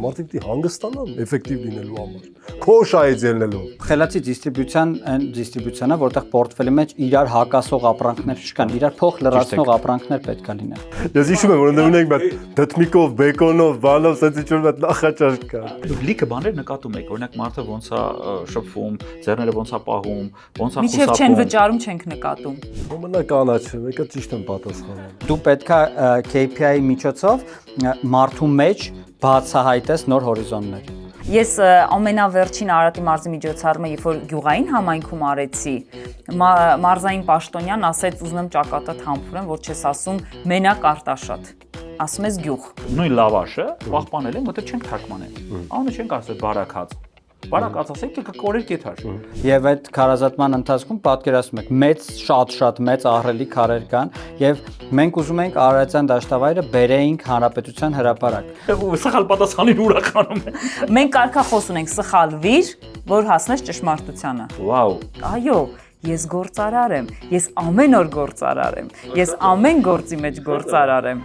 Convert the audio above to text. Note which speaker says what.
Speaker 1: մարդիկ դի հանգստանան էֆեկտիվ լինելու համար։ Քո շահից ելնելով։
Speaker 2: Խելացի դիստրիբյուցիոնը, որտեղ պորտֆելի մեջ իրար հակասող ապրանքներ չկան, իրար փող լրացնող ապրանքներ պետք է լինեն։
Speaker 1: Ես հիշում եմ, որ ունենք մեր դդմիկով, բեկոնով, բանով, սենց ինչ-որ մի նախաճաշ կա։
Speaker 3: Դուք լիքը բաներ նկատում եք, օրինակ մարդը ոնց է շփվում, ձեռները ոնց է պահում, ոնց է
Speaker 4: Միջև չեն վճարում, չենք նկատում։
Speaker 1: Ոմնա կանաչ, մեկը ճիշտ եմ պատասխանում։
Speaker 2: Դու պետքա KPI-ի միջոցով մարդու մեջ բացահայտես նոր հորիզոններ։
Speaker 4: Ես ամենավերջին Արարատի մարզի միջոցառումը, երբ որ գյուղային համայնքում արեցի, մարզային պաշտոնյան ասեց ուզում եմ ճակատդ համբուրեմ, որ չես ասում մենակ Արտաշատ, ասում ես գյուղ։
Speaker 3: Նույն լավաշը պահպանել են, որտեղ չենք թարգմանել։ Անունը չենք ասել բարակած։ Բարակած ասեք, կկորեր կեթար։
Speaker 2: Եվ այդ քարազատման ընթացքում պատկերացնում եք մեծ շատ մեծ ահռելի քարեր կան եւ մենք ուզում ենք Արարատյան դաշտավայրը բերեինք հանրապետության հրապարակ։
Speaker 3: Սխալ պատասխանին ուրախանում է։
Speaker 4: Մենք կարգախոս ունենք սխալվիր, որ հասնես ճշմարտությանը։
Speaker 3: Վաու։
Speaker 4: Այո, ես գործարար եմ, ես ամեն օր գործարար եմ, ես ամեն գործի մեջ գործարար եմ։